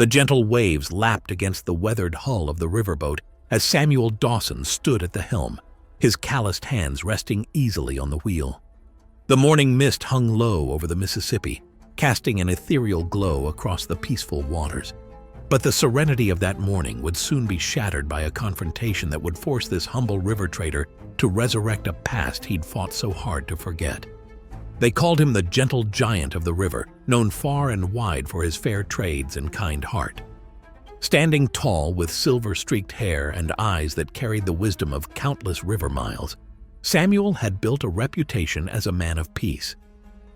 The gentle waves lapped against the weathered hull of the riverboat as Samuel Dawson stood at the helm, his calloused hands resting easily on the wheel. The morning mist hung low over the Mississippi, casting an ethereal glow across the peaceful waters. But the serenity of that morning would soon be shattered by a confrontation that would force this humble river trader to resurrect a past he'd fought so hard to forget. They called him the gentle giant of the river, known far and wide for his fair trades and kind heart. Standing tall with silver-streaked hair and eyes that carried the wisdom of countless river miles, Samuel had built a reputation as a man of peace.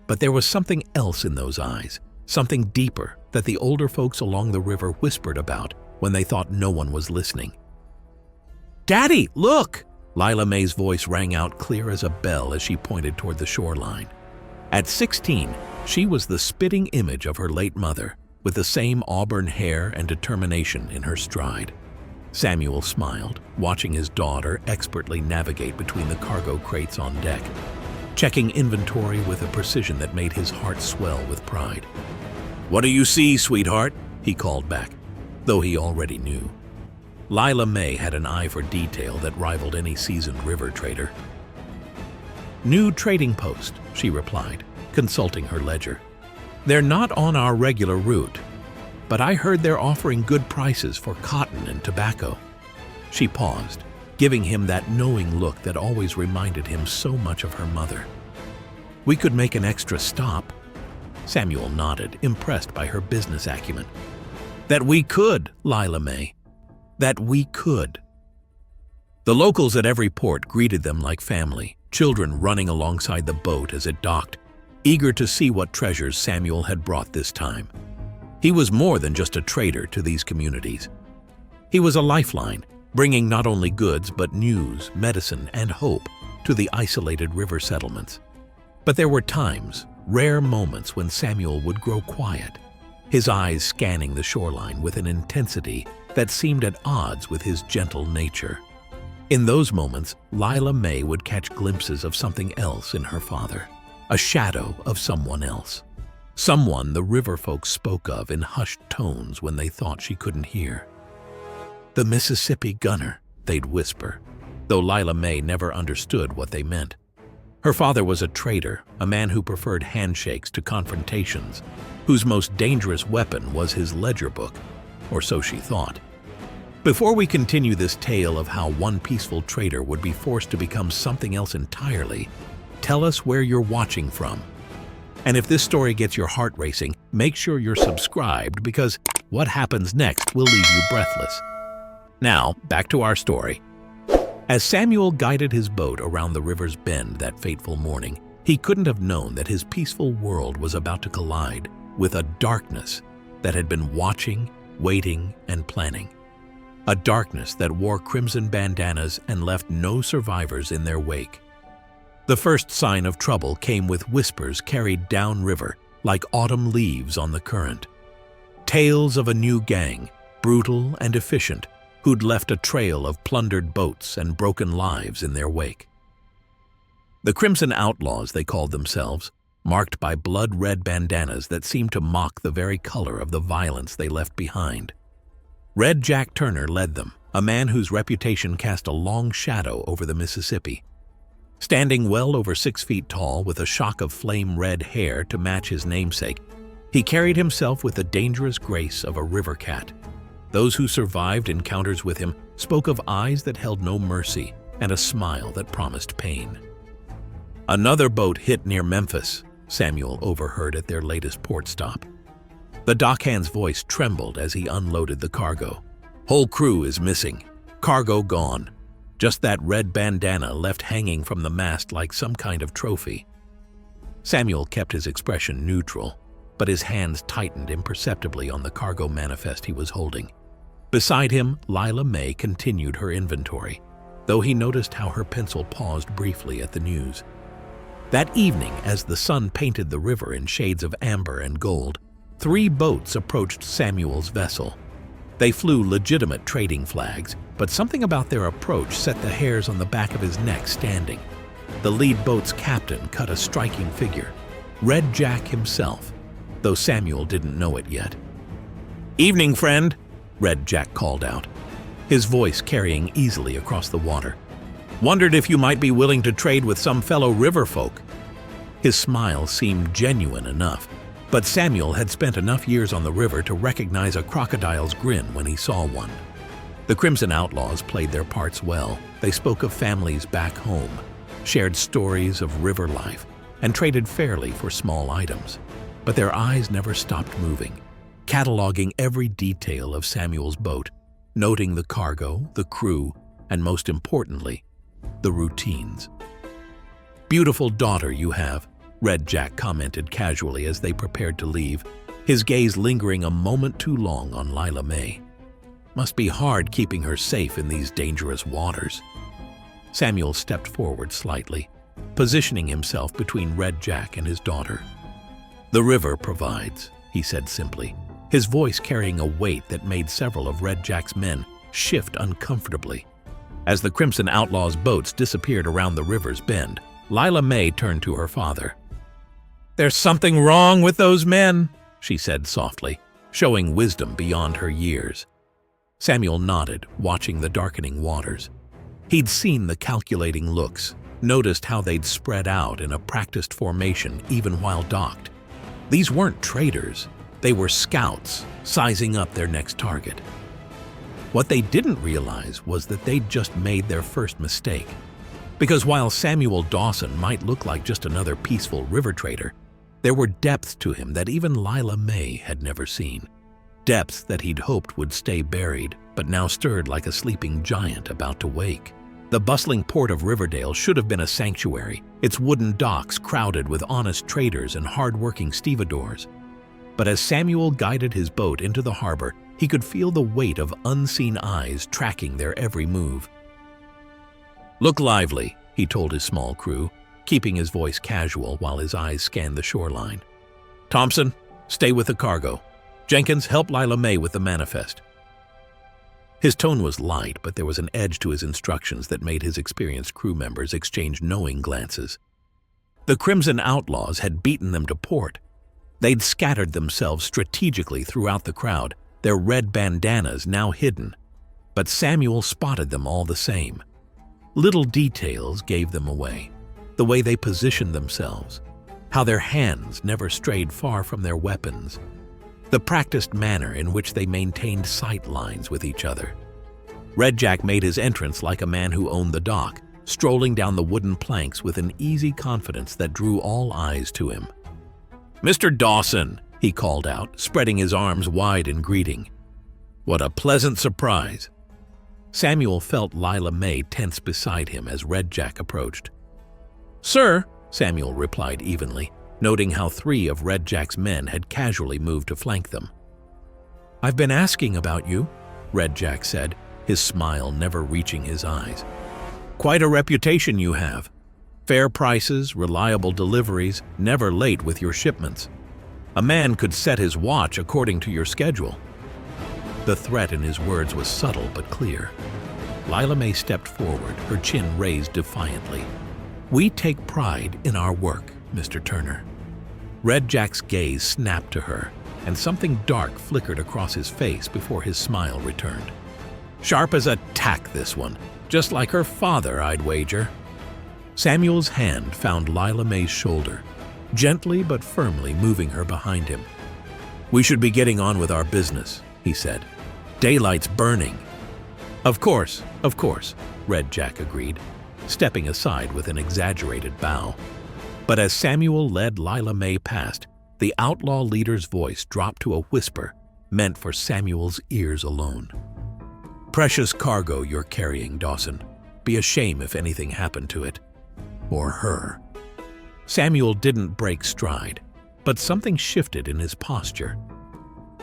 But there was something else in those eyes, something deeper that the older folks along the river whispered about when they thought no one was listening. "Daddy, look!" Lila May's voice rang out clear as a bell as she pointed toward the shoreline. At 16, she was the spitting image of her late mother, with the same auburn hair and determination in her stride. Samuel smiled, watching his daughter expertly navigate between the cargo crates on deck, checking inventory with a precision that made his heart swell with pride. "What do you see, sweetheart?" he called back, though he already knew. Lila May had an eye for detail that rivaled any seasoned river trader. "New trading post," she replied, consulting her ledger. "They're not on our regular route, but I heard they're offering good prices for cotton and tobacco." She paused, giving him that knowing look that always reminded him so much of her mother. "We could make an extra stop." Samuel nodded, impressed by her business acumen. "That we could, Lila May. That we could." The locals at every port greeted them like family, children running alongside the boat as it docked, eager to see what treasures Samuel had brought this time. He was more than just a trader to these communities. He was a lifeline, bringing not only goods but news, medicine, and hope to the isolated river settlements. But there were times, rare moments, when Samuel would grow quiet, his eyes scanning the shoreline with an intensity that seemed at odds with his gentle nature. In those moments, Lila May would catch glimpses of something else in her father, a shadow of someone else. Someone the river folks spoke of in hushed tones when they thought she couldn't hear. "The Mississippi gunner," they'd whisper, though Lila May never understood what they meant. Her father was a trader, a man who preferred handshakes to confrontations, whose most dangerous weapon was his ledger book, or so she thought. Before we continue this tale of how one peaceful trader would be forced to become something else entirely, tell us where you're watching from. And if this story gets your heart racing, make sure you're subscribed, because what happens next will leave you breathless. Now, back to our story. As Samuel guided his boat around the river's bend that fateful morning, he couldn't have known that his peaceful world was about to collide with a darkness that had been watching, waiting, and planning. A darkness that wore crimson bandanas and left no survivors in their wake. The first sign of trouble came with whispers carried downriver like autumn leaves on the current. Tales of a new gang, brutal and efficient, who'd left a trail of plundered boats and broken lives in their wake. The Crimson Outlaws, they called themselves, marked by blood-red bandanas that seemed to mock the very color of the violence they left behind. Red Jack Turner led them, a man whose reputation cast a long shadow over the Mississippi. Standing well over 6 feet tall with a shock of flame-red hair to match his namesake, he carried himself with the dangerous grace of a river cat. Those who survived encounters with him spoke of eyes that held no mercy and a smile that promised pain. Another boat hit near Memphis, Samuel overheard at their latest port stop. The dockhand's voice trembled as he unloaded the cargo. "Whole crew is missing. Cargo gone. Just that red bandana left hanging from the mast like some kind of trophy." Samuel kept his expression neutral, but his hands tightened imperceptibly on the cargo manifest he was holding. Beside him, Lila May continued her inventory, though he noticed how her pencil paused briefly at the news. That evening, as the sun painted the river in shades of amber and gold, 3 boats approached Samuel's vessel. They flew legitimate trading flags, but something about their approach set the hairs on the back of his neck standing. The lead boat's captain cut a striking figure, Red Jack himself, though Samuel didn't know it yet. "Evening, friend," Red Jack called out, his voice carrying easily across the water. "Wondered if you might be willing to trade with some fellow river folk." His smile seemed genuine enough, but Samuel had spent enough years on the river to recognize a crocodile's grin when he saw one. The Crimson Outlaws played their parts well. They spoke of families back home, shared stories of river life, and traded fairly for small items. But their eyes never stopped moving, cataloging every detail of Samuel's boat, noting the cargo, the crew, and most importantly, the routines. "Beautiful daughter you have," Red Jack commented casually as they prepared to leave, his gaze lingering a moment too long on Lila May. "Must be hard keeping her safe in these dangerous waters." Samuel stepped forward slightly, positioning himself between Red Jack and his daughter. "The river provides," he said simply, his voice carrying a weight that made several of Red Jack's men shift uncomfortably. As the Crimson Outlaws' boats disappeared around the river's bend, Lila May turned to her father. "There's something wrong with those men," she said softly, showing wisdom beyond her years. Samuel nodded, watching the darkening waters. He'd seen the calculating looks, noticed how they'd spread out in a practiced formation even while docked. These weren't traders, they were scouts, sizing up their next target. What they didn't realize was that they'd just made their first mistake. Because while Samuel Dawson might look like just another peaceful river trader, there were depths to him that even Lila May had never seen. Depths that he'd hoped would stay buried, but now stirred like a sleeping giant about to wake. The bustling port of Riverdale should have been a sanctuary, its wooden docks crowded with honest traders and hard-working stevedores. But as Samuel guided his boat into the harbor, he could feel the weight of unseen eyes tracking their every move. "Look lively," he told his small crew, keeping his voice casual while his eyes scanned the shoreline. "Thompson, stay with the cargo. Jenkins, help Lila May with the manifest." His tone was light, but there was an edge to his instructions that made his experienced crew members exchange knowing glances. The Crimson Outlaws had beaten them to port. They'd scattered themselves strategically throughout the crowd, their red bandanas now hidden. But Samuel spotted them all the same. Little details gave them away. The way they positioned themselves, how their hands never strayed far from their weapons, the practiced manner in which they maintained sight lines with each other. Red Jack made his entrance like a man who owned the dock, strolling down the wooden planks with an easy confidence that drew all eyes to him. "Mr. Dawson," he called out, spreading his arms wide in greeting. "What a pleasant surprise." Samuel felt Lila May tense beside him as Red Jack approached. "Sir," Samuel replied evenly, noting how 3 of Red Jack's men had casually moved to flank them. "I've been asking about you," Red Jack said, his smile never reaching his eyes. "Quite a reputation you have. Fair prices, reliable deliveries, never late with your shipments. A man could set his watch according to your schedule." The threat in his words was subtle but clear. Lila May stepped forward, her chin raised defiantly. "We take pride in our work, Mr. Turner." Red Jack's gaze snapped to her, and something dark flickered across his face before his smile returned. "Sharp as a tack, this one. Just like her father, I'd wager." Samuel's hand found Lila May's shoulder, gently but firmly moving her behind him. "We should be getting on with our business," he said. "Daylight's burning." Of course," Red Jack agreed, stepping aside with an exaggerated bow. But as Samuel led Lila May past, the outlaw leader's voice dropped to a whisper meant for Samuel's ears alone. "Precious cargo you're carrying, Dawson. Be a shame if anything happened to it. Or her." Samuel didn't break stride, but something shifted in his posture.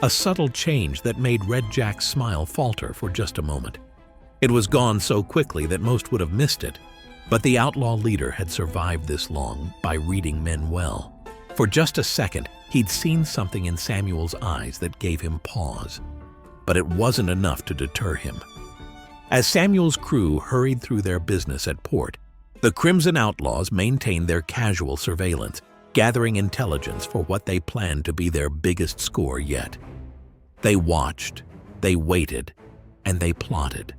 A subtle change that made Red Jack's smile falter for just a moment. It was gone so quickly that most would have missed it, but the outlaw leader had survived this long by reading men well. For just a second, he'd seen something in Samuel's eyes that gave him pause. But it wasn't enough to deter him. As Samuel's crew hurried through their business at port, the Crimson Outlaws maintained their casual surveillance, gathering intelligence for what they planned to be their biggest score yet. They watched, they waited, and they plotted.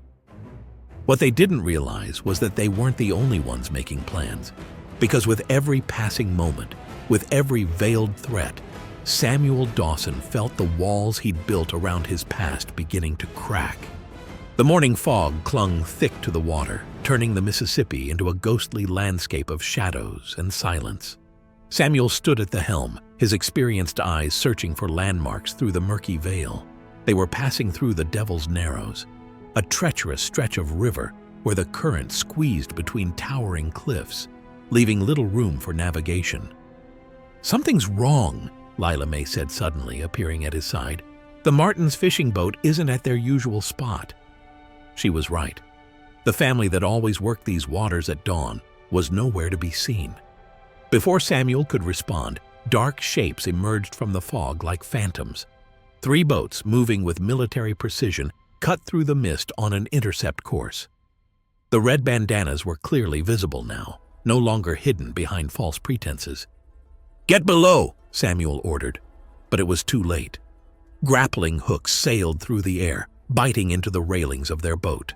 What they didn't realize was that they weren't the only ones making plans, because with every passing moment, with every veiled threat, Samuel Dawson felt the walls he'd built around his past beginning to crack. The morning fog clung thick to the water, turning the Mississippi into a ghostly landscape of shadows and silence. Samuel stood at the helm, his experienced eyes searching for landmarks through the murky veil. They were passing through the Devil's Narrows, a treacherous stretch of river where the current squeezed between towering cliffs, leaving little room for navigation. "Something's wrong," Lila May said suddenly, appearing at his side. "The Martins' fishing boat isn't at their usual spot." She was right. The family that always worked these waters at dawn was nowhere to be seen. Before Samuel could respond, dark shapes emerged from the fog like phantoms. 3 boats, moving with military precision, cut through the mist on an intercept course. The red bandanas were clearly visible now, no longer hidden behind false pretenses. "Get below," Samuel ordered, but it was too late. Grappling hooks sailed through the air, biting into the railings of their boat.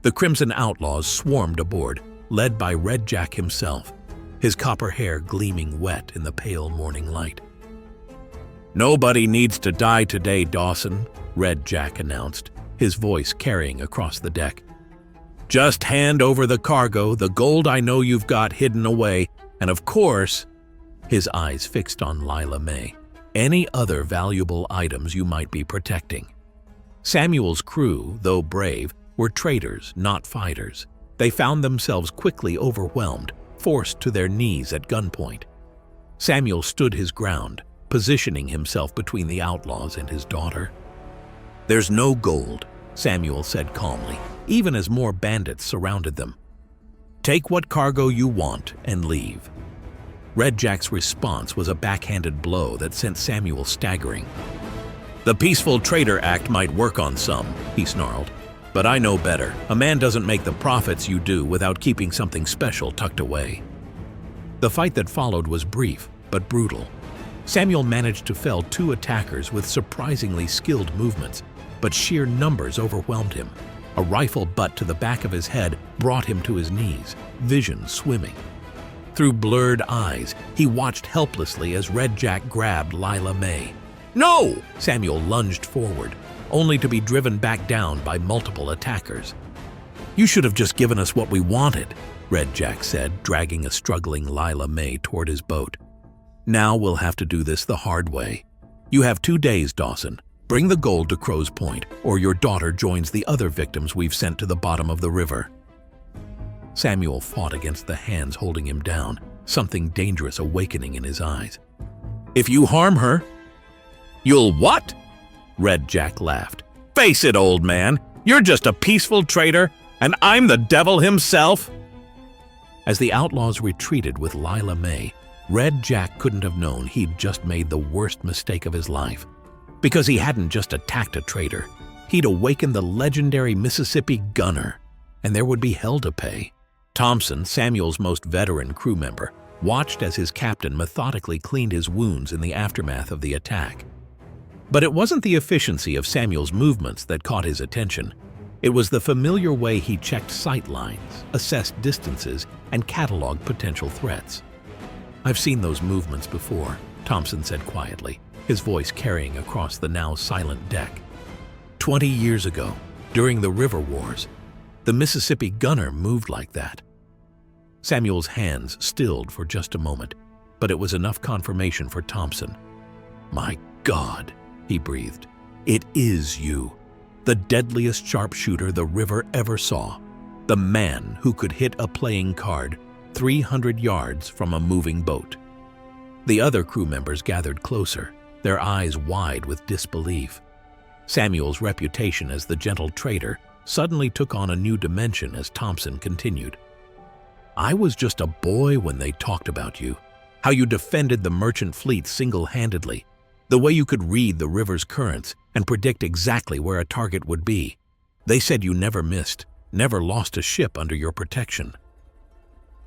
The Crimson Outlaws swarmed aboard, led by Red Jack himself, his copper hair gleaming wet in the pale morning light. "Nobody needs to die today, Dawson," Red Jack announced, his voice carrying across the deck. "Just hand over the cargo, the gold I know you've got hidden away, and of course," his eyes fixed on Lila May, "any other valuable items you might be protecting." Samuel's crew, though brave, were traders, not fighters. They found themselves quickly overwhelmed, forced to their knees at gunpoint. Samuel stood his ground, positioning himself between the outlaws and his daughter. "There's no gold," Samuel said calmly, even as more bandits surrounded them. "Take what cargo you want and leave." Red Jack's response was a backhanded blow that sent Samuel staggering. "The Peaceful Trader Act might work on some," he snarled, "but I know better. A man doesn't make the profits you do without keeping something special tucked away." The fight that followed was brief, but brutal. Samuel managed to fell 2 attackers with surprisingly skilled movements, but sheer numbers overwhelmed him. A rifle butt to the back of his head brought him to his knees, vision swimming. Through blurred eyes, he watched helplessly as Red Jack grabbed Lila May. "No!" Samuel lunged forward, only to be driven back down by multiple attackers. "You should have just given us what we wanted," Red Jack said, dragging a struggling Lila May toward his boat. "Now we'll have to do this the hard way. You have 2 days, Dawson. Bring the gold to Crow's Point, or your daughter joins the other victims we've sent to the bottom of the river." Samuel fought against the hands holding him down, something dangerous awakening in his eyes. "If you harm her—" "You'll what?" Red Jack laughed. "Face it, old man. You're just a peaceful trader, and I'm the devil himself." As the outlaws retreated with Lila May, Red Jack couldn't have known he'd just made the worst mistake of his life. Because he hadn't just attacked a trader, he'd awakened the legendary Mississippi Gunner, and there would be hell to pay. Thompson, Samuel's most veteran crew member, watched as his captain methodically cleaned his wounds in the aftermath of the attack. But it wasn't the efficiency of Samuel's movements that caught his attention. It was the familiar way he checked sight lines, assessed distances, and cataloged potential threats. "I've seen those movements before," Thompson said quietly, his voice carrying across the now silent deck. 20 years ago, during the River Wars, the Mississippi Gunner moved like that." Samuel's hands stilled for just a moment, but it was enough confirmation for Thompson. "My God," he breathed. "It is you. The deadliest sharpshooter the river ever saw. The man who could hit a playing card 300 yards from a moving boat." The other crew members gathered closer, their eyes wide with disbelief. Samuel's reputation as the gentle trader suddenly took on a new dimension as Thompson continued. "I was just a boy when they talked about you, how you defended the merchant fleet single-handedly, the way you could read the river's currents and predict exactly where a target would be. They said you never missed, never lost a ship under your protection."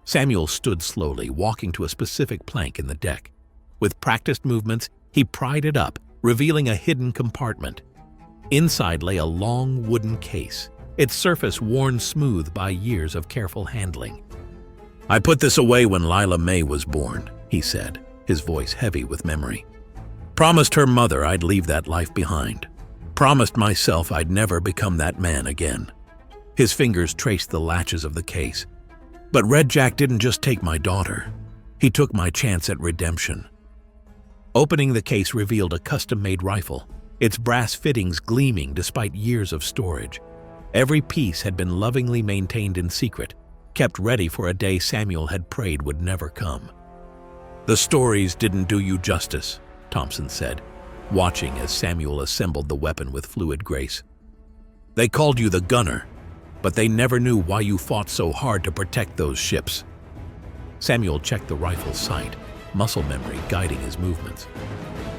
Samuel stood slowly, walking to a specific plank in the deck. With practiced movements, he pried it up, revealing a hidden compartment. Inside lay a long wooden case, its surface worn smooth by years of careful handling. "I put this away when Lila May was born," he said, his voice heavy with memory. "Promised her mother I'd leave that life behind. Promised myself I'd never become that man again." His fingers traced the latches of the case. "But Red Jack didn't just take my daughter. He took my chance at redemption." Opening the case revealed a custom-made rifle, its brass fittings gleaming despite years of storage. Every piece had been lovingly maintained in secret, kept ready for a day Samuel had prayed would never come. "The stories didn't do you justice," Thompson said, watching as Samuel assembled the weapon with fluid grace. "They called you the gunner, but they never knew why you fought so hard to protect those ships." Samuel checked the rifle's sight, muscle memory guiding his movements.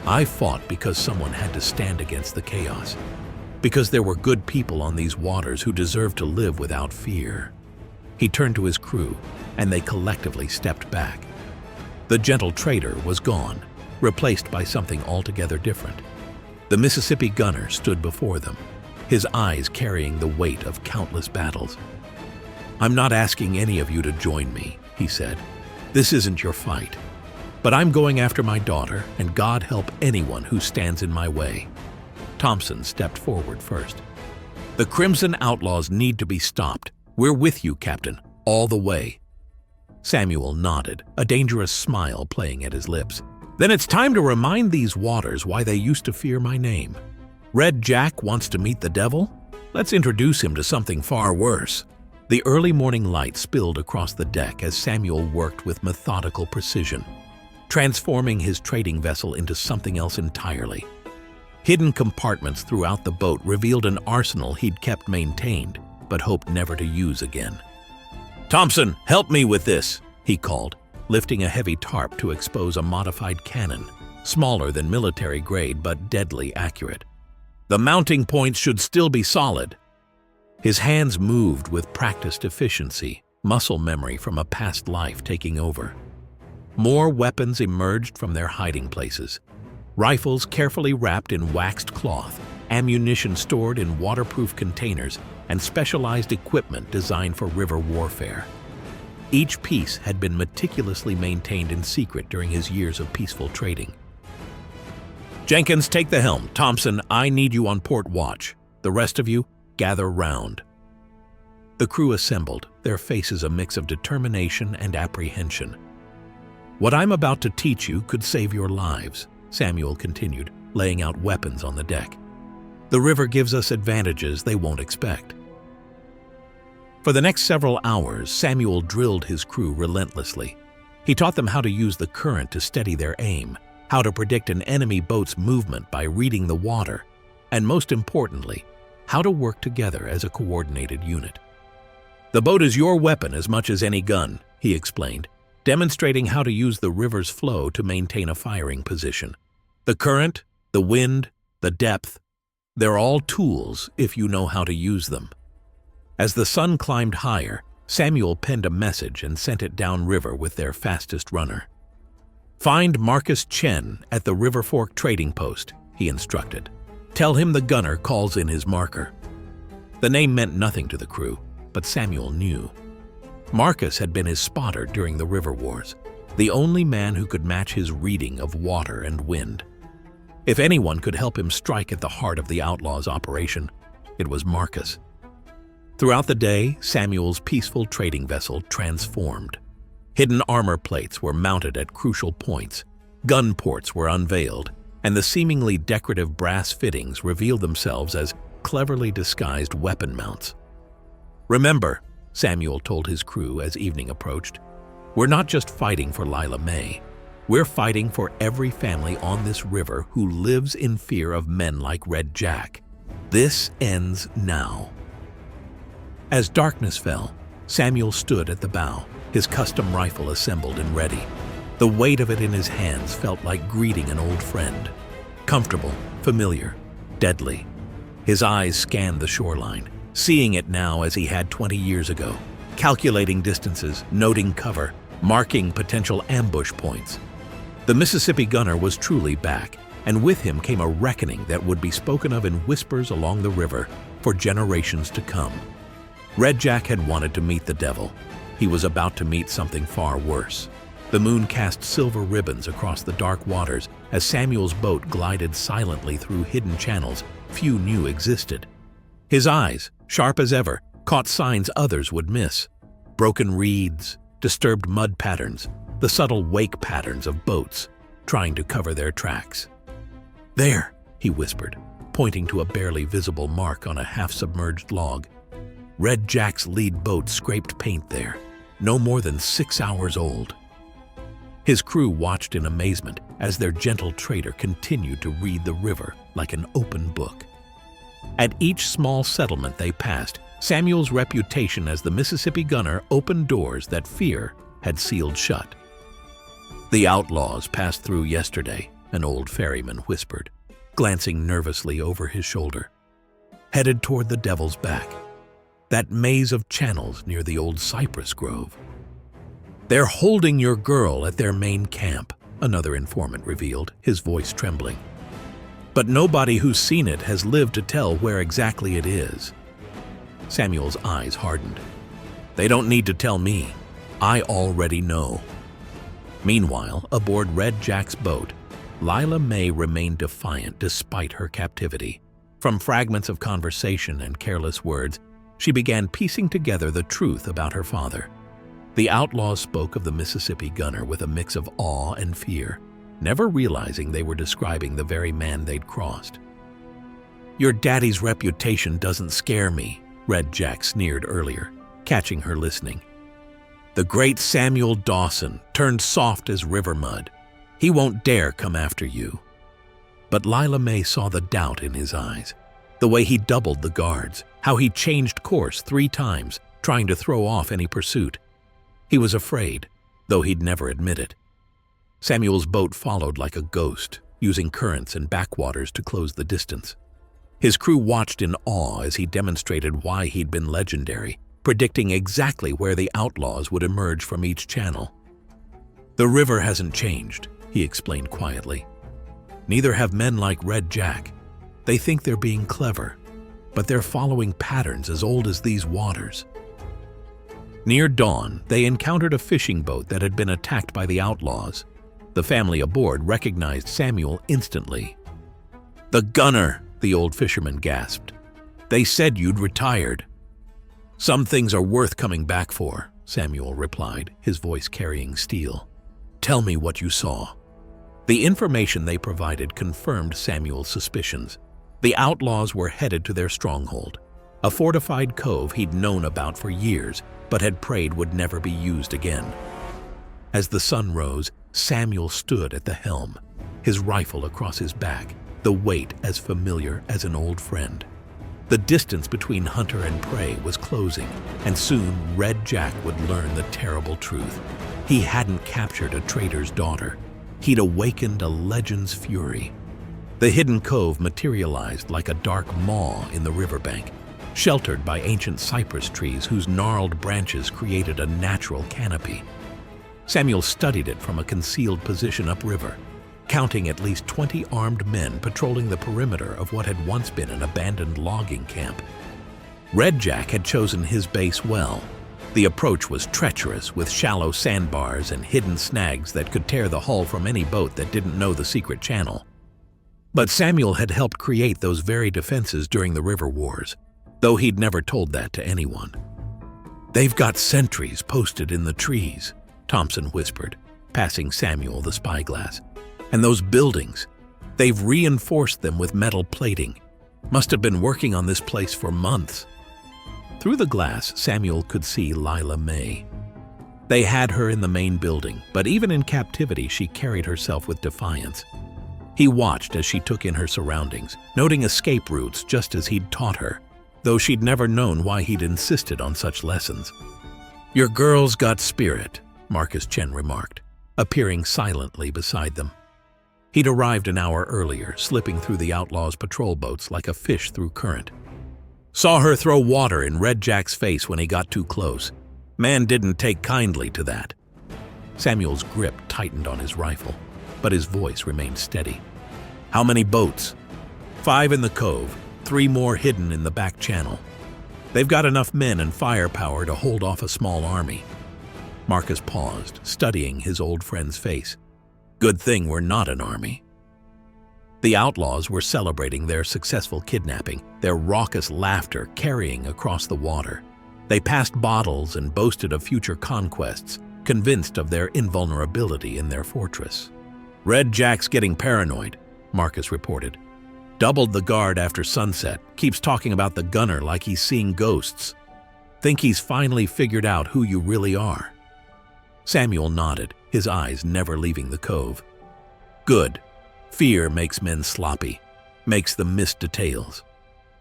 "I fought because someone had to stand against the chaos, because there were good people on these waters who deserved to live without fear." He turned to his crew, and they collectively stepped back. The gentle trader was gone, replaced by something altogether different. The Mississippi gunner stood before them, his eyes carrying the weight of countless battles. "I'm not asking any of you to join me," he said. "This isn't your fight. But I'm going after my daughter, and God help anyone who stands in my way." Thompson stepped forward first. "The Crimson Outlaws need to be stopped. We're with you, Captain, all the way." Samuel nodded, a dangerous smile playing at his lips. "Then it's time to remind these waters why they used to fear my name. Red Jack wants to meet the devil? Let's introduce him to something far worse." The early morning light spilled across the deck as Samuel worked with methodical precision, transforming his trading vessel into something else entirely. Hidden compartments throughout the boat revealed an arsenal he'd kept maintained, but hoped never to use again. "Thompson, help me with this," he called, lifting a heavy tarp to expose a modified cannon, smaller than military grade but deadly accurate. "The mounting points should still be solid." His hands moved with practiced efficiency, muscle memory from a past life taking over. More weapons emerged from their hiding places. Rifles carefully wrapped in waxed cloth, ammunition stored in waterproof containers, and specialized equipment designed for river warfare. Each piece had been meticulously maintained in secret during his years of peaceful trading. "Jenkins, take the helm. Thompson, I need you on port watch. The rest of you, gather round." The crew assembled, their faces a mix of determination and apprehension. "What I'm about to teach you could save your lives," Samuel continued, laying out weapons on the deck. "The river gives us advantages they won't expect." For the next several hours, Samuel drilled his crew relentlessly. He taught them how to use the current to steady their aim, how to predict an enemy boat's movement by reading the water, and most importantly, how to work together as a coordinated unit. "The boat is your weapon as much as any gun," he explained, demonstrating how to use the river's flow to maintain a firing position. "The current, the wind, the depth, they're all tools if you know how to use them." As the sun climbed higher, Samuel penned a message and sent it downriver with their fastest runner. "Find Marcus Chen at the River Fork Trading Post," he instructed. "Tell him the gunner calls in his marker." The name meant nothing to the crew, but Samuel knew. Marcus had been his spotter during the River Wars, the only man who could match his reading of water and wind. If anyone could help him strike at the heart of the outlaws' operation, it was Marcus. Throughout the day, Samuel's peaceful trading vessel transformed. Hidden armor plates were mounted at crucial points, gun ports were unveiled, and the seemingly decorative brass fittings revealed themselves as cleverly disguised weapon mounts. "Remember," Samuel told his crew as evening approached, "we're not just fighting for Lila May. We're fighting for every family on this river who lives in fear of men like Red Jack. This ends now." As darkness fell, Samuel stood at the bow, his custom rifle assembled and ready. The weight of it in his hands felt like greeting an old friend. Comfortable, familiar, deadly. His eyes scanned the shoreline, seeing it now as he had 20 years ago, calculating distances, noting cover, marking potential ambush points. The Mississippi gunner was truly back, and with him came a reckoning that would be spoken of in whispers along the river for generations to come. Red Jack had wanted to meet the devil. He was about to meet something far worse. The moon cast silver ribbons across the dark waters as Samuel's boat glided silently through hidden channels few knew existed. His eyes, sharp as ever, caught signs others would miss. Broken reeds, disturbed mud patterns, the subtle wake patterns of boats trying to cover their tracks. "There," he whispered, pointing to a barely visible mark on a half-submerged log. Red Jack's lead boat scraped paint there, no more than 6 hours old. His crew watched in amazement as their gentle trader continued to read the river like an open book. At each small settlement they passed, Samuel's reputation as the Mississippi gunner opened doors that fear had sealed shut. "The outlaws passed through yesterday," an old ferryman whispered, glancing nervously over his shoulder. "Headed toward the Devil's Back, that maze of channels near the old cypress grove." "They're holding your girl at their main camp," another informant revealed, his voice trembling. "But nobody who's seen it has lived to tell where exactly it is." Samuel's eyes hardened. "They don't need to tell me. I already know." Meanwhile, aboard Red Jack's boat, Lila May remained defiant despite her captivity. From fragments of conversation and careless words, she began piecing together the truth about her father. The outlaws spoke of the Mississippi gunner with a mix of awe and fear, never realizing they were describing the very man they'd crossed. "Your daddy's reputation doesn't scare me," Red Jack sneered earlier, catching her listening. "The great Samuel Dawson turned soft as river mud. He won't dare come after you." But Lila May saw the doubt in his eyes, the way he doubled the guards, how he changed course 3 times, trying to throw off any pursuit. He was afraid, though he'd never admit it. Samuel's boat followed like a ghost, using currents and backwaters to close the distance. His crew watched in awe as he demonstrated why he'd been legendary, predicting exactly where the outlaws would emerge from each channel. "The river hasn't changed," he explained quietly. "Neither have men like Red Jack. They think they're being clever, but they're following patterns as old as these waters." Near dawn, they encountered a fishing boat that had been attacked by the outlaws. The family aboard recognized Samuel instantly. "The gunner," the old fisherman gasped. "They said you'd retired." "Some things are worth coming back for," Samuel replied, his voice carrying steel. "Tell me what you saw." The information they provided confirmed Samuel's suspicions. The outlaws were headed to their stronghold, a fortified cove he'd known about for years, but had prayed would never be used again. As the sun rose, Samuel stood at the helm, his rifle across his back, the weight as familiar as an old friend. The distance between hunter and prey was closing, and soon Red Jack would learn the terrible truth. He hadn't captured a trader's daughter. He'd awakened a legend's fury. The hidden cove materialized like a dark maw in the riverbank, sheltered by ancient cypress trees whose gnarled branches created a natural canopy. Samuel studied it from a concealed position upriver, counting at least 20 armed men patrolling the perimeter of what had once been an abandoned logging camp. Red Jack had chosen his base well. The approach was treacherous, with shallow sandbars and hidden snags that could tear the hull from any boat that didn't know the secret channel. But Samuel had helped create those very defenses during the river wars, though he'd never told that to anyone. "They've got sentries posted in the trees," Thompson whispered, passing Samuel the spyglass. "And those buildings, they've reinforced them with metal plating. Must have been working on this place for months." Through the glass, Samuel could see Lila May. They had her in the main building, but even in captivity she carried herself with defiance. He watched as she took in her surroundings, noting escape routes just as he'd taught her, though she'd never known why he'd insisted on such lessons. "Your girl's got spirit," Marcus Chen remarked, appearing silently beside them. He'd arrived an hour earlier, slipping through the outlaws' patrol boats like a fish through current. "Saw her throw water in Red Jack's face when he got too close. Man didn't take kindly to that." Samuel's grip tightened on his rifle, but his voice remained steady. How many boats? 5 in the cove, 3 more hidden in the back channel. They've got enough men and firepower to hold off a small army. Marcus paused, studying his old friend's face. Good thing we're not an army. The outlaws were celebrating their successful kidnapping, their raucous laughter carrying across the water. They passed bottles and boasted of future conquests, convinced of their invulnerability in their fortress. Red Jack's getting paranoid, Marcus reported. Doubled the guard after sunset, keeps talking about the gunner like he's seeing ghosts. Think he's finally figured out who you really are. Samuel nodded, his eyes never leaving the cove. Good. Fear makes men sloppy, makes them miss details.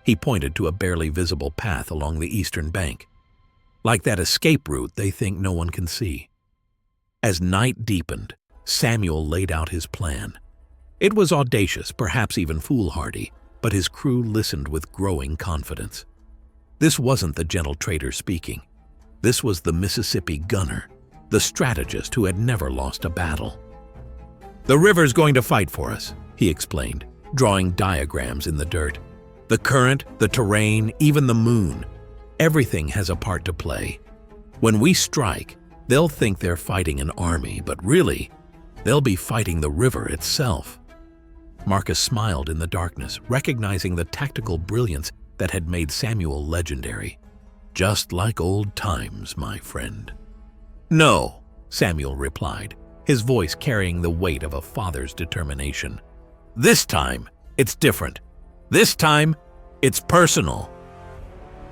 He pointed to a barely visible path along the eastern bank. Like that escape route they think no one can see. As night deepened, Samuel laid out his plan. It was audacious, perhaps even foolhardy, but his crew listened with growing confidence. This wasn't the gentle trader speaking. This was the Mississippi gunner, the strategist who had never lost a battle. The river's going to fight for us, he explained, drawing diagrams in the dirt. The current, the terrain, even the moon. Everything has a part to play. When we strike, they'll think they're fighting an army, but really, they'll be fighting the river itself. Marcus smiled in the darkness, recognizing the tactical brilliance that had made Samuel legendary. Just like old times, my friend. No, Samuel replied, his voice carrying the weight of a father's determination. This time, it's different. This time, it's personal.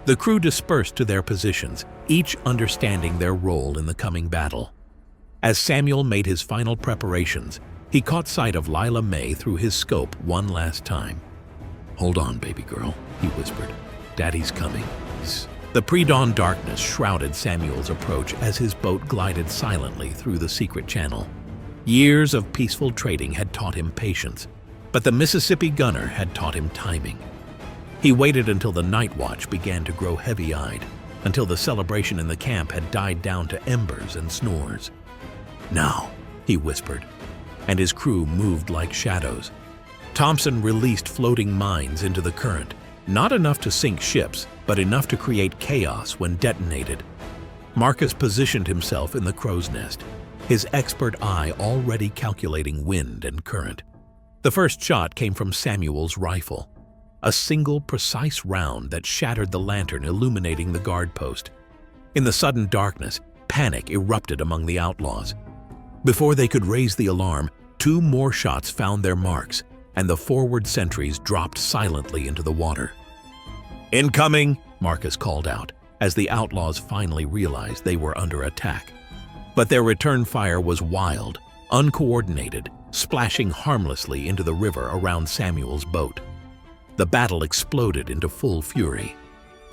The crew dispersed to their positions, each understanding their role in the coming battle. As Samuel made his final preparations, he caught sight of Lila May through his scope one last time. Hold on, baby girl, he whispered. Daddy's coming. The pre-dawn darkness shrouded Samuel's approach as his boat glided silently through the secret channel. Years of peaceful trading had taught him patience, but the Mississippi gunner had taught him timing. He waited until the night watch began to grow heavy-eyed, until the celebration in the camp had died down to embers and snores. Now, he whispered, and his crew moved like shadows. Thompson released floating mines into the current, not enough to sink ships, but enough to create chaos when detonated. Marcus positioned himself in the crow's nest, his expert eye already calculating wind and current. The first shot came from Samuel's rifle, a single precise round that shattered the lantern illuminating the guard post. In the sudden darkness, panic erupted among the outlaws. Before they could raise the alarm, 2 more shots found their marks, and the forward sentries dropped silently into the water. Incoming, Marcus called out, as the outlaws finally realized they were under attack. But their return fire was wild, uncoordinated, splashing harmlessly into the river around Samuel's boat. The battle exploded into full fury.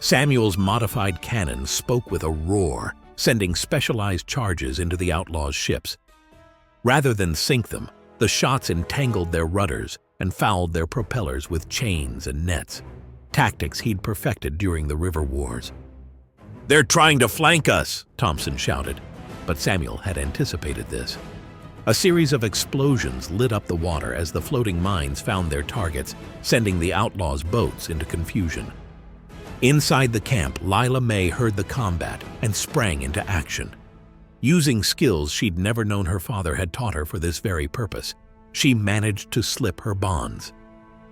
Samuel's modified cannon spoke with a roar, sending specialized charges into the outlaws' ships. Rather than sink them, the shots entangled their rudders and fouled their propellers with chains and nets, tactics he'd perfected during the river wars. They're trying to flank us, Thompson shouted, but Samuel had anticipated this. A series of explosions lit up the water as the floating mines found their targets, sending the outlaws' boats into confusion. Inside the camp, Lila May heard the combat and sprang into action. Using skills she'd never known her father had taught her for this very purpose, she managed to slip her bonds.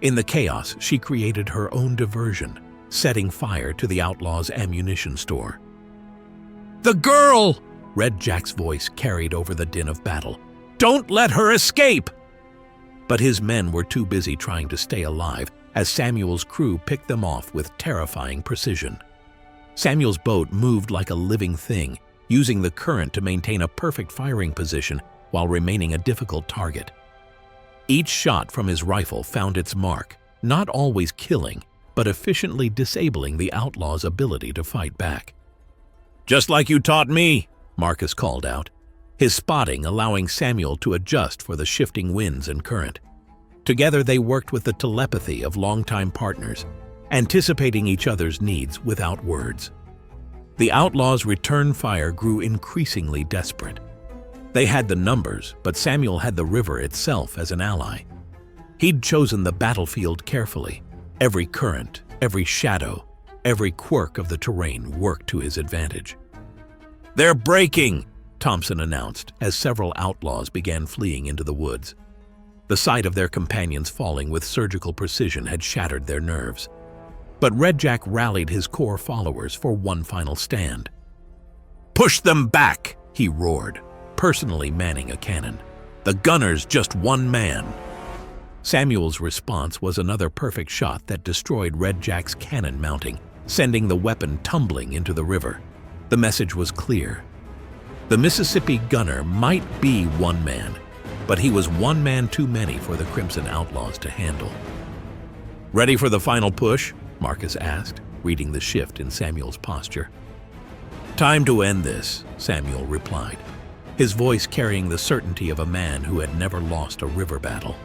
In the chaos, she created her own diversion, setting fire to the outlaws' ammunition store. "The girl!" Red Jack's voice carried over the din of battle. "Don't let her escape!" But his men were too busy trying to stay alive as Samuel's crew picked them off with terrifying precision. Samuel's boat moved like a living thing, using the current to maintain a perfect firing position while remaining a difficult target. Each shot from his rifle found its mark, not always killing, but efficiently disabling the outlaws' ability to fight back. "Just like you taught me," Marcus called out, his spotting allowing Samuel to adjust for the shifting winds and current. Together they worked with the telepathy of longtime partners, anticipating each other's needs without words. The outlaws' return fire grew increasingly desperate. They had the numbers, but Samuel had the river itself as an ally. He'd chosen the battlefield carefully. Every current, every shadow, every quirk of the terrain worked to his advantage. "They're breaking!" Thompson announced as several outlaws began fleeing into the woods. The sight of their companions falling with surgical precision had shattered their nerves. But Red Jack rallied his core followers for one final stand. "Push them back!" he roared, personally manning a cannon. "The gunner's just one man." Samuel's response was another perfect shot that destroyed Red Jack's cannon mounting, sending the weapon tumbling into the river. The message was clear. The Mississippi gunner might be one man, but he was one man too many for the Crimson Outlaws to handle. "Ready for the final push?" Marcus asked, reading the shift in Samuel's posture. "Time to end this," Samuel replied, his voice carrying the certainty of a man who had never lost a river battle.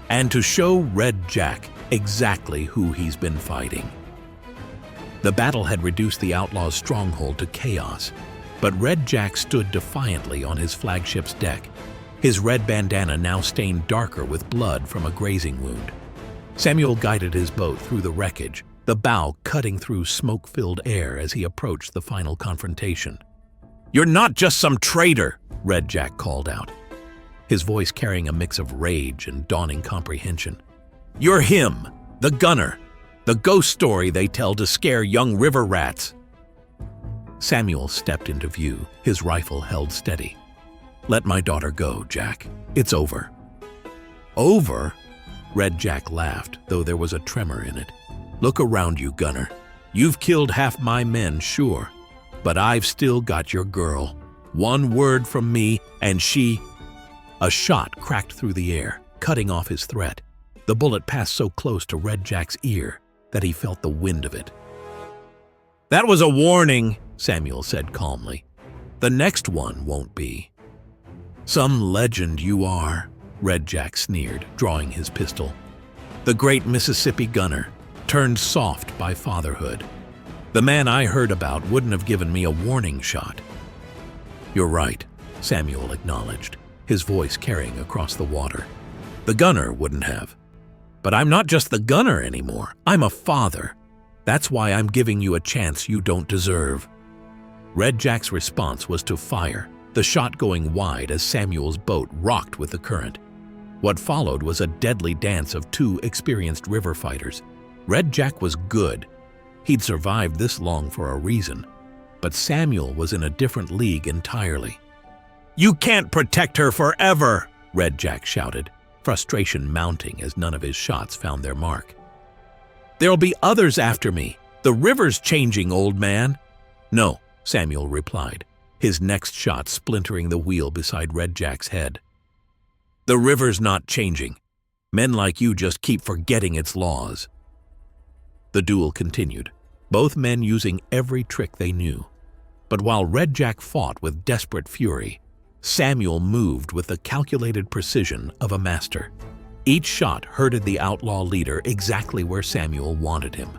"And to show Red Jack exactly who he's been fighting." The battle had reduced the outlaws' stronghold to chaos, but Red Jack stood defiantly on his flagship's deck, his red bandana now stained darker with blood from a grazing wound. Samuel guided his boat through the wreckage, the bow cutting through smoke-filled air as he approached the final confrontation. "You're not just some traitor," Red Jack called out, his voice carrying a mix of rage and dawning comprehension. "You're him, the gunner, the ghost story they tell to scare young river rats." Samuel stepped into view, his rifle held steady. "Let my daughter go, Jack. It's over." "Over?" Red Jack laughed, though there was a tremor in it. "Look around you, gunner. You've killed half my men, sure, but I've still got your girl. One word from me, and she—" A shot cracked through the air, cutting off his threat. The bullet passed so close to Red Jack's ear that he felt the wind of it. "That was a warning," Samuel said calmly. "The next one won't be." "Some legend you are," Red Jack sneered, drawing his pistol. "The great Mississippi gunner, turned soft by fatherhood. The man I heard about wouldn't have given me a warning shot." "You're right," Samuel acknowledged, his voice carrying across the water. "The gunner wouldn't have. But I'm not just the gunner anymore. I'm a father. That's why I'm giving you a chance you don't deserve." Red Jack's response was to fire, the shot going wide as Samuel's boat rocked with the current. What followed was a deadly dance of two experienced river fighters. Red Jack was good. He'd survived this long for a reason. But Samuel was in a different league entirely. "You can't protect her forever!" Red Jack shouted, frustration mounting as none of his shots found their mark. "There'll be others after me. The river's changing, old man." "No," Samuel replied, his next shot splintering the wheel beside Red Jack's head. "The river's not changing. Men like you just keep forgetting its laws." The duel continued, both men using every trick they knew. But while Red Jack fought with desperate fury, Samuel moved with the calculated precision of a master. Each shot hurted the outlaw leader exactly where Samuel wanted him.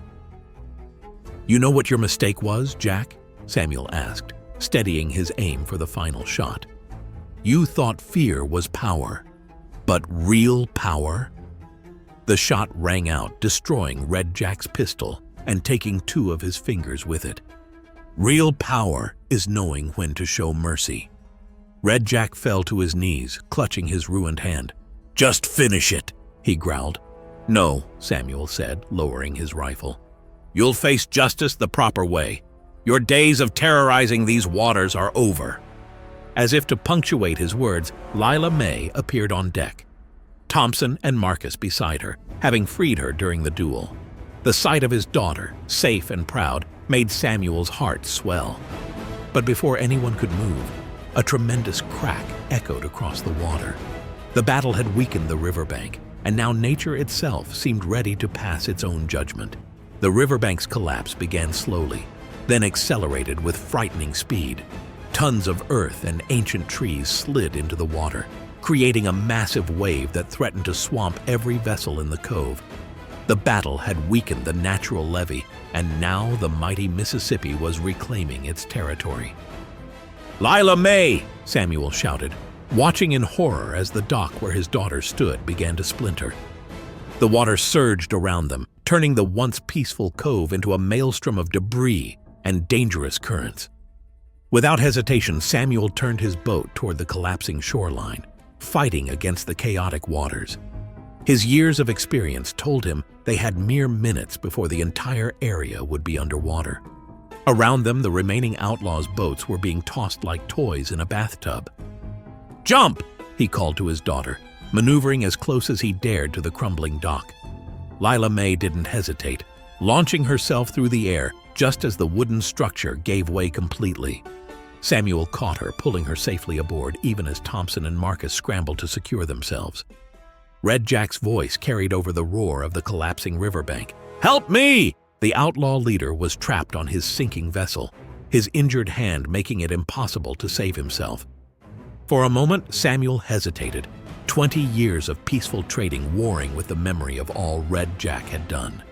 "You know what your mistake was, Jack?" Samuel asked, steadying his aim for the final shot. "You thought fear was power. But real power?" The shot rang out, destroying Red Jack's pistol and taking two of his fingers with it. "Real power is knowing when to show mercy." Red Jack fell to his knees, clutching his ruined hand. "Just finish it," he growled. "No," Samuel said, lowering his rifle. "You'll face justice the proper way. Your days of terrorizing these waters are over." As if to punctuate his words, Lila May appeared on deck, Thompson and Marcus beside her, having freed her during the duel. The sight of his daughter, safe and proud, made Samuel's heart swell. But before anyone could move, a tremendous crack echoed across the water. The battle had weakened the riverbank, and now nature itself seemed ready to pass its own judgment. The riverbank's collapse began slowly, then accelerated with frightening speed. Tons of earth and ancient trees slid into the water, creating a massive wave that threatened to swamp every vessel in the cove. The battle had weakened the natural levee, and now the mighty Mississippi was reclaiming its territory. "Lila May!" Samuel shouted, watching in horror as the dock where his daughter stood began to splinter. The water surged around them, turning the once peaceful cove into a maelstrom of debris and dangerous currents. Without hesitation, Samuel turned his boat toward the collapsing shoreline, fighting against the chaotic waters. His years of experience told him they had mere minutes before the entire area would be underwater. Around them, the remaining outlaws' boats were being tossed like toys in a bathtub. "Jump!" he called to his daughter, maneuvering as close as he dared to the crumbling dock. Lila May didn't hesitate, launching herself through the air just as the wooden structure gave way completely. Samuel caught her, pulling her safely aboard, even as Thompson and Marcus scrambled to secure themselves. Red Jack's voice carried over the roar of the collapsing riverbank. "Help me!" The outlaw leader was trapped on his sinking vessel, his injured hand making it impossible to save himself. For a moment, Samuel hesitated, 20 years of peaceful trading warring with the memory of all Red Jack had done.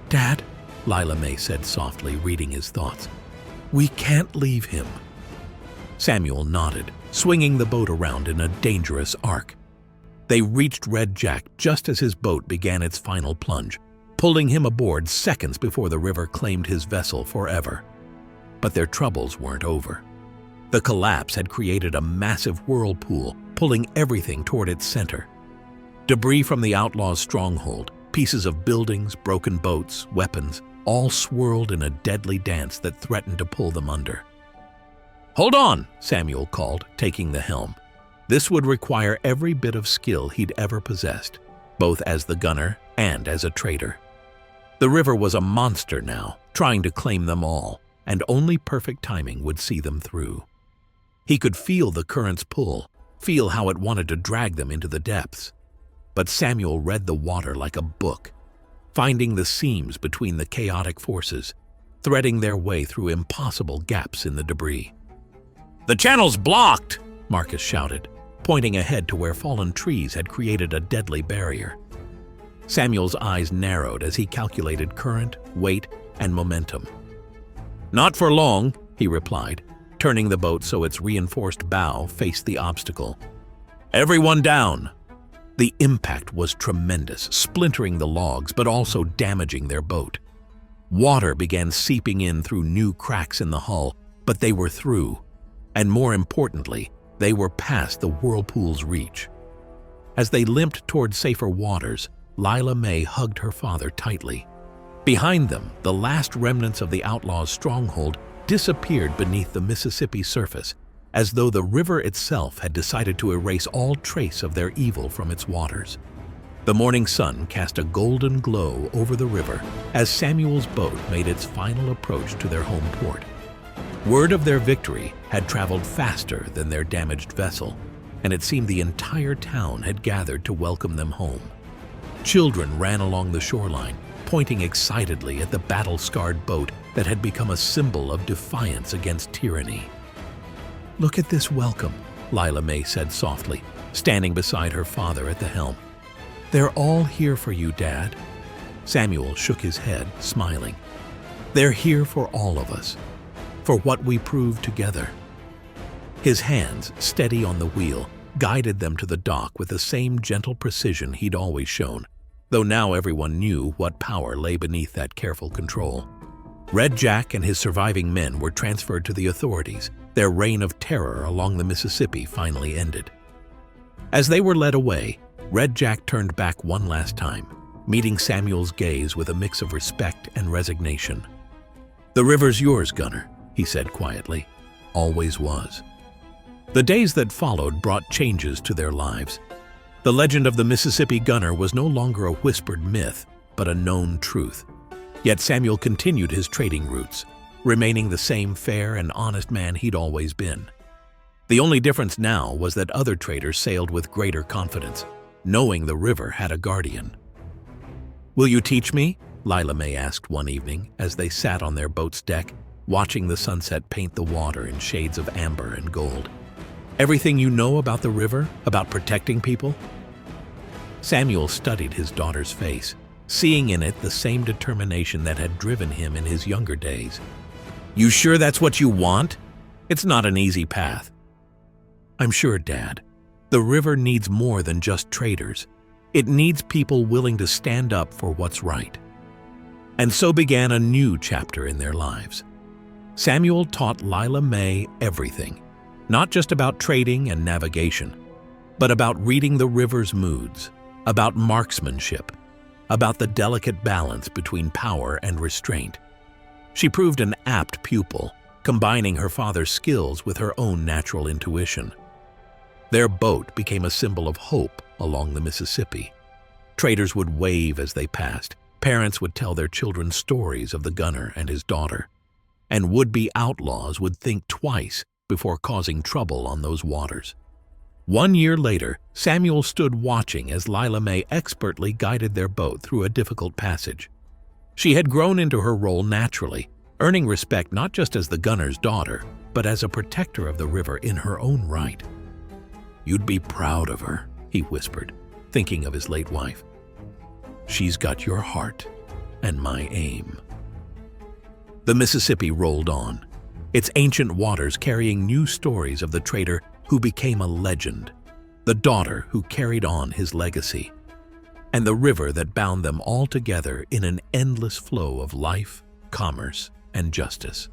"Dad," Lila May said softly, reading his thoughts, "we can't leave him." Samuel nodded, swinging the boat around in a dangerous arc. They reached Red Jack just as his boat began its final plunge, pulling him aboard seconds before the river claimed his vessel forever. But their troubles weren't over. The collapse had created a massive whirlpool, pulling everything toward its center. Debris from the outlaws' stronghold, pieces of buildings, broken boats, weapons, all swirled in a deadly dance that threatened to pull them under. "Hold on," Samuel called, taking the helm. This would require every bit of skill he'd ever possessed, both as the gunner and as a trader. The river was a monster now, trying to claim them all, and only perfect timing would see them through. He could feel the current's pull, feel how it wanted to drag them into the depths. But Samuel read the water like a book, finding the seams between the chaotic forces, threading their way through impossible gaps in the debris. "The channel's blocked!" Marcus shouted, pointing ahead to where fallen trees had created a deadly barrier. Samuel's eyes narrowed as he calculated current, weight, and momentum. "Not for long," he replied, turning the boat so its reinforced bow faced the obstacle. "Everyone down!" The impact was tremendous, splintering the logs but also damaging their boat. Water began seeping in through new cracks in the hull, but they were through. And more importantly, they were past the whirlpool's reach. As they limped toward safer waters, Lila May hugged her father tightly. Behind them, the last remnants of the outlaws' stronghold disappeared beneath the Mississippi surface, as though the river itself had decided to erase all trace of their evil from its waters. The morning sun cast a golden glow over the river as Samuel's boat made its final approach to their home port. Word of their victory had traveled faster than their damaged vessel, and it seemed the entire town had gathered to welcome them home. Children ran along the shoreline, pointing excitedly at the battle-scarred boat that had become a symbol of defiance against tyranny. "Look at this welcome," Lila May said softly, standing beside her father at the helm. "They're all here for you, Dad." Samuel shook his head, smiling. "They're here for all of us, for what we proved together." His hands, steady on the wheel, guided them to the dock with the same gentle precision he'd always shown, though now everyone knew what power lay beneath that careful control. Red Jack and his surviving men were transferred to the authorities. Their reign of terror along the Mississippi finally ended. As they were led away, Red Jack turned back one last time, meeting Samuel's gaze with a mix of respect and resignation. "The river's yours, Gunner," he said quietly. "Always was." The days that followed brought changes to their lives. The legend of the Mississippi Gunner was no longer a whispered myth, but a known truth. Yet Samuel continued his trading routes, remaining the same fair and honest man he'd always been. The only difference now was that other traders sailed with greater confidence, knowing the river had a guardian. "Will you teach me?" Lila May asked one evening as they sat on their boat's deck, watching the sunset paint the water in shades of amber and gold. "Everything you know about the river, about protecting people?" Samuel studied his daughter's face, seeing in it the same determination that had driven him in his younger days. "You sure that's what you want? It's not an easy path." I'm sure, Dad. The river needs more than just traders. It needs people willing to stand up for what's right. And so began a new chapter in their lives. Samuel taught Lila Mae everything, not just about trading and navigation, but about reading the river's moods, about marksmanship, about the delicate balance between power and restraint. She proved an apt pupil, combining her father's skills with her own natural intuition. Their boat became a symbol of hope along the Mississippi. Traders would wave as they passed. Parents would tell their children stories of the gunner and his daughter. And would-be outlaws would think twice before causing trouble on those waters. 1 year later, Samuel stood watching as Lila Mae expertly guided their boat through a difficult passage. She had grown into her role naturally, earning respect not just as the gunner's daughter, but as a protector of the river in her own right. "You'd be proud of her," he whispered, thinking of his late wife. "She's got your heart and my aim." The Mississippi rolled on, its ancient waters carrying new stories of the trader who became a legend, the daughter who carried on his legacy, and the river that bound them all together in an endless flow of life, commerce, and justice.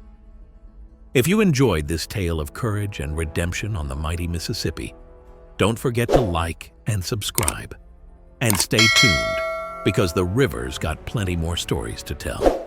If you enjoyed this tale of courage and redemption on the mighty Mississippi, don't forget to like and subscribe. And stay tuned, because the river's got plenty more stories to tell.